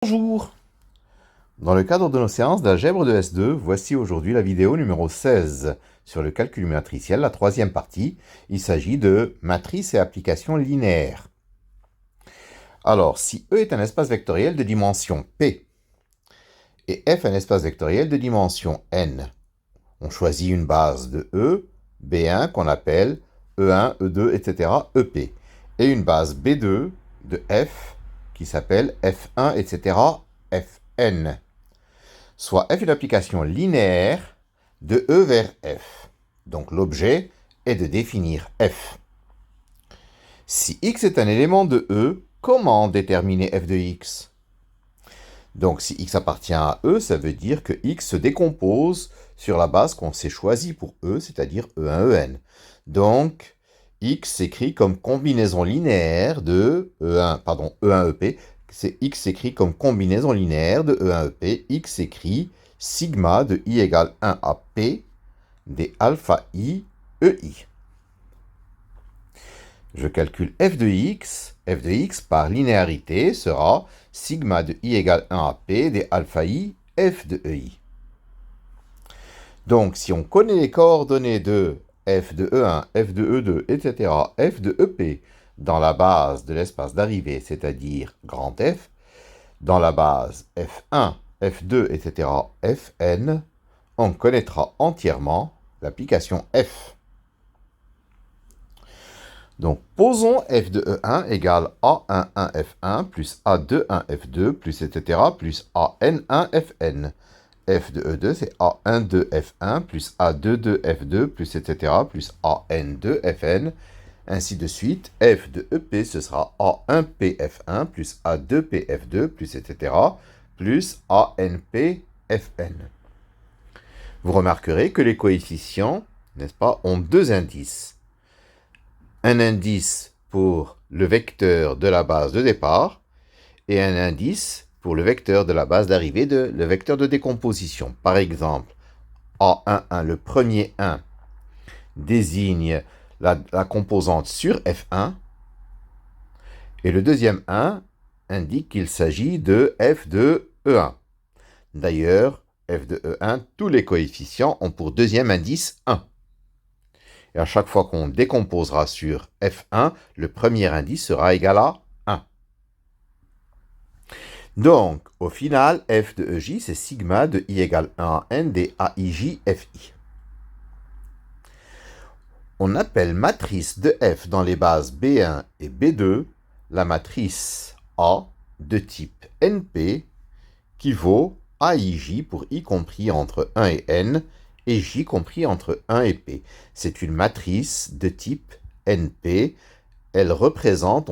Bonjour! Dans le cadre de nos séances d'algèbre de S2, voici aujourd'hui la vidéo numéro 16 sur le calcul matriciel, la troisième partie. Il s'agit de matrices et applications linéaires. Alors, si E est un espace vectoriel de dimension P et F un espace vectoriel de dimension N, on choisit une base de E, B1 qu'on appelle E1, E2, etc., EP, et une base B2 de F qui s'appelle F1, etc., Fn. Soit f une application linéaire de E vers F. Donc l'objet est de définir F. Si x est un élément de E, comment déterminer f de x? Donc si x appartient à E, ça veut dire que x se décompose sur la base qu'on s'est choisie pour E, c'est-à-dire E1, En. Donc x s'écrit comme combinaison linéaire de E1, EP. X s'écrit comme combinaison linéaire de E1, EP. X s'écrit sigma de i égale 1 à P des alpha i EI. Je calcule f de x par linéarité sera sigma de i égale 1 à P des alpha i f de EI. Donc, si on connaît les coordonnées de f de E1, f de E2, etc., f de EP dans la base de l'espace d'arrivée, c'est-à-dire grand F, dans la base F1, F2, etc., Fn, on connaîtra entièrement l'application F. Donc, posons f de E1 égale A11 F1 plus A21 F2 plus etc. plus AN1 Fn. F de E2, c'est A12 F1 plus A22 F2 plus etc. plus AN2 Fn. Ainsi de suite, f de EP, ce sera A1P F1 plus A2P F2 plus etc. plus ANP Fn. Vous remarquerez que les coefficients, n'est-ce pas, ont deux indices. Un indice pour le vecteur de la base de départ et un indice pour le vecteur de la base d'arrivée, le vecteur de décomposition. Par exemple, A11, le premier 1, désigne la composante sur F1 et le deuxième 1 indique qu'il s'agit de f de E1. D'ailleurs, f de E1, tous les coefficients ont pour deuxième indice 1. Et à chaque fois qu'on décomposera sur F1, le premier indice sera égal à 1. Donc, au final, f de EJ, c'est sigma de i égale 1 à n des AIJ FI. On appelle matrice de f dans les bases B1 et B2 la matrice A de type NP qui vaut AIJ pour i compris entre 1 et n et j compris entre 1 et p. C'est une matrice de type NP. Elle représente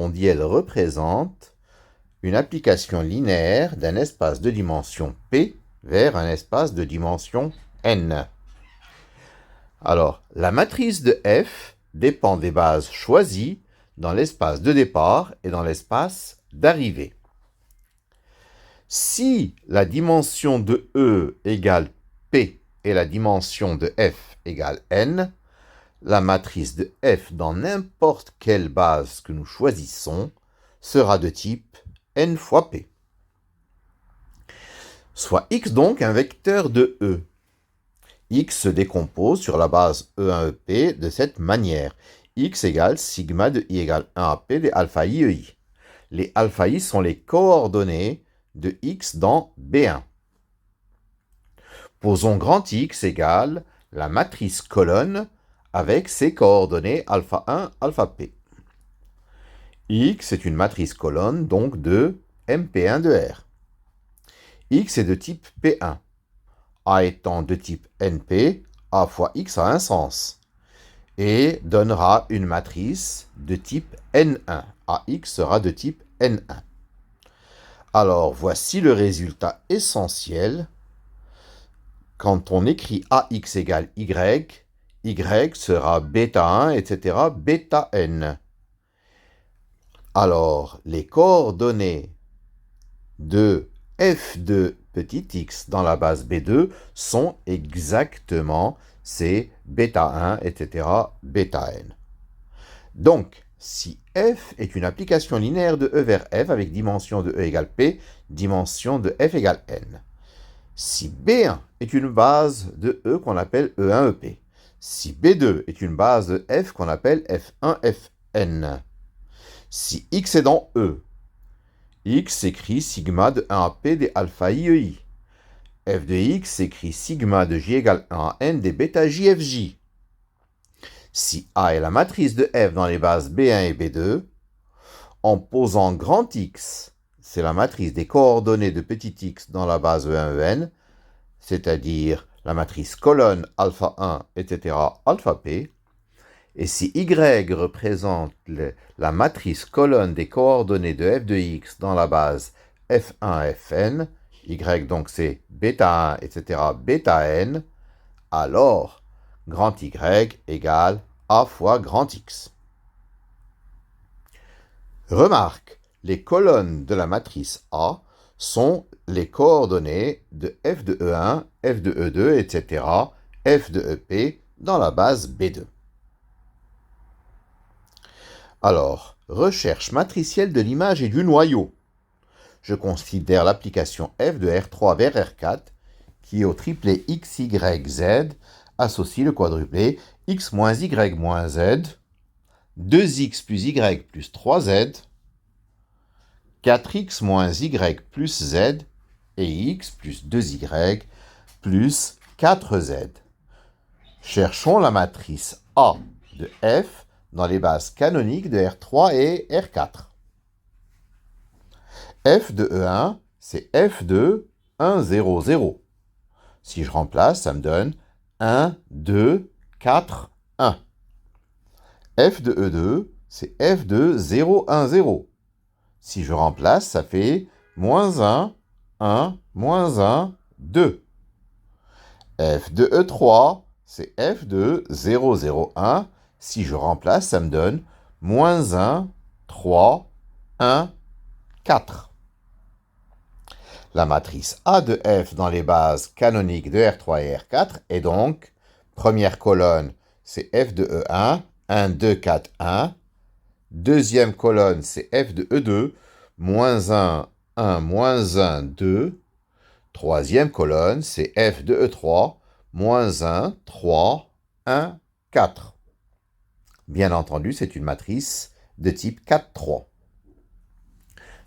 une application linéaire d'un espace de dimension P vers un espace de dimension N. Alors, la matrice de F dépend des bases choisies dans l'espace de départ et dans l'espace d'arrivée. Si la dimension de E égale P et la dimension de F égale N, la matrice de F dans n'importe quelle base que nous choisissons sera de type N fois P. Soit X donc un vecteur de E. X se décompose sur la base E1EP de cette manière. X égale sigma de i égale 1 à P des alpha i EI. Les alpha i sont les coordonnées de X dans B1. Posons grand X égale la matrice colonne avec ses coordonnées alpha 1, alpha P. X est une matrice colonne donc de MP1 de R. X est de type P1. A étant de type NP, A fois X a un sens et donnera une matrice de type N1. AX sera de type N1. Alors, voici le résultat essentiel. Quand on écrit AX égale Y, Y sera bêta 1, etc., bêta N. Alors, les coordonnées de f de petit x dans la base B2 sont exactement ces bêta 1, etc., bêta n. Donc, Si f est une application linéaire de E vers F avec dimension de E égale P, dimension de F égale N. Si B1 est une base de E qu'on appelle E1EP. Si B2 est une base de F qu'on appelle F1Fn. Si X est dans E, X s'écrit sigma de 1 à P des alpha IEI. F de X s'écrit sigma de J égale 1 à N des bêta JFJ. Si A est la matrice de F dans les bases B1 et B2, en posant grand X, c'est la matrice des coordonnées de petit x dans la base E1, En, c'est-à-dire la matrice colonne alpha 1, etc., alpha P. Et si Y représente la matrice colonne des coordonnées de f de x dans la base F1, Fn, Y donc c'est bêta 1, etc., bêta n, alors grand Y égale A fois grand X. Remarque, les colonnes de la matrice A sont les coordonnées de f de E1, f de E2, etc., f de EP dans la base B2. Alors, recherche matricielle de l'image et du noyau. Je considère l'application f de R3 vers R4 qui est au triplet x, y, z, associe le quadruplé x moins y moins z, 2x plus y plus 3z, 4x moins y plus z et x plus 2y plus 4z. Cherchons la matrice A de f dans les bases canoniques de R3 et R4. F de E1, c'est f de 1, 0, 0. Si je remplace, ça me donne 1, 2, 4, 1. F de E2, c'est f de 0, 1, 0. Si je remplace, ça fait moins 1, 1, moins 1, 2. F de E3, c'est f de 0, 0, 1. Si je remplace, ça me donne moins 1, 3, 1, 4. La matrice A de F dans les bases canoniques de R3 et R4 est donc, première colonne, c'est F de E1, 1, 2, 4, 1. Deuxième colonne, c'est F de E2, moins 1, 1, moins 1, 2. Troisième colonne, c'est F de E3, moins 1, 3, 1, 4. Bien entendu, c'est une matrice de type 4, 3.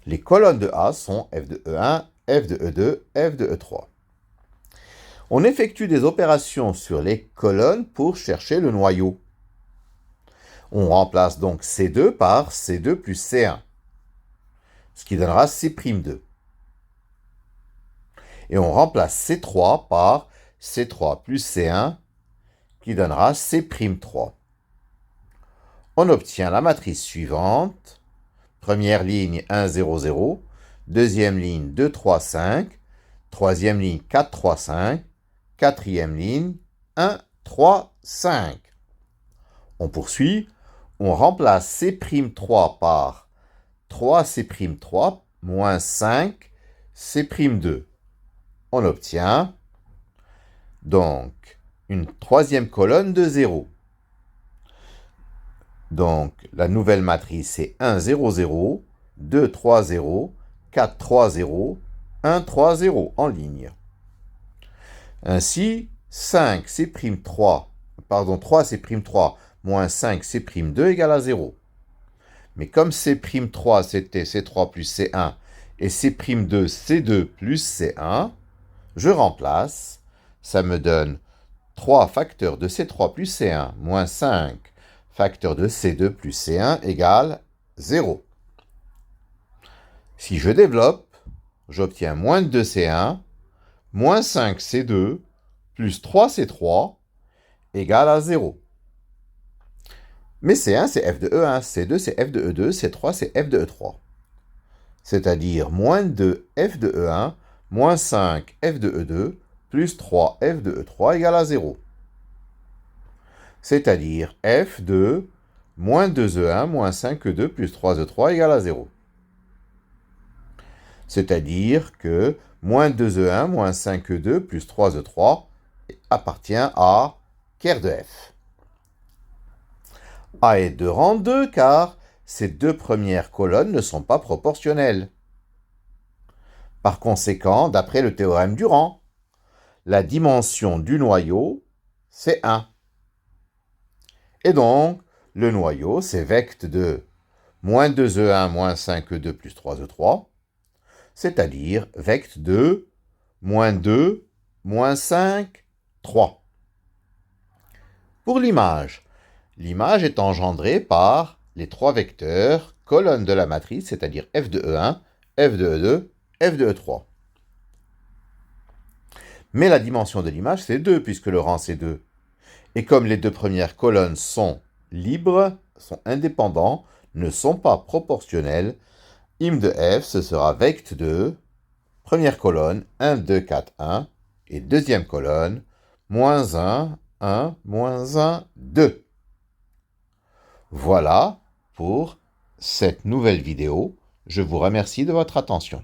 Les colonnes de A sont F de E1, F de E2, F de E3. On effectue des opérations sur les colonnes pour chercher le noyau. On remplace donc C2 par C2 plus C1, ce qui donnera C'2. Et on remplace C3 par C3 plus C1, qui donnera C'3. On obtient la matrice suivante. Première ligne 1, 0, 0. Deuxième ligne 2, 3, 5. Troisième ligne 4, 3, 5. Quatrième ligne 1, 3, 5. On poursuit. On remplace C'3 par 3C'3 moins 5 C'2. On obtient donc une troisième colonne de 0. Donc, la nouvelle matrice, c'est 1, 0, 0, 2, 3, 0, 4, 3, 0, 1, 3, 0 en ligne. Ainsi, 3C'3 moins 5C'2 égale à 0. Mais comme C'3, c'était C3 plus C1, et C'2, C2 plus C1, je remplace, ça me donne 3 facteurs de C3 plus C1 moins 5 facteur de C2 plus C1 égale 0. Si je développe, j'obtiens moins 2C1, moins 5C2, plus 3C3 égale à 0. Mais C1, c'est f de E1, C2, c'est f de E2, C3, c'est f de E3. C'est-à-dire moins 2 f de E1, moins 5 f de E2, plus 3 f de E3 égale à 0. C'est-à-dire f de moins 2E1 moins 5E2 plus 3E3 égale à 0. C'est-à-dire que moins 2E1 moins 5E2 plus 3E3 appartient à ker de f. A est de rang 2 car ces deux premières colonnes ne sont pas proportionnelles. Par conséquent, d'après le théorème du rang, la dimension du noyau, c'est 1. Et donc, le noyau, c'est vect de moins 2E1 moins 5E2 plus 3E3, c'est-à-dire vect de moins 2, moins 5, 3. Pour l'image, l'image est engendrée par les trois vecteurs colonnes de la matrice, c'est-à-dire f de E1, f de E2, f de E3. Mais la dimension de l'image, c'est 2, puisque le rang, c'est 2. Et comme les deux premières colonnes sont libres, sont indépendants, ne sont pas proportionnels, im de f, ce sera vect de première colonne 1, 2, 4, 1, et deuxième colonne moins 1, 1, moins 1, 2. Voilà pour cette nouvelle vidéo. Je vous remercie de votre attention.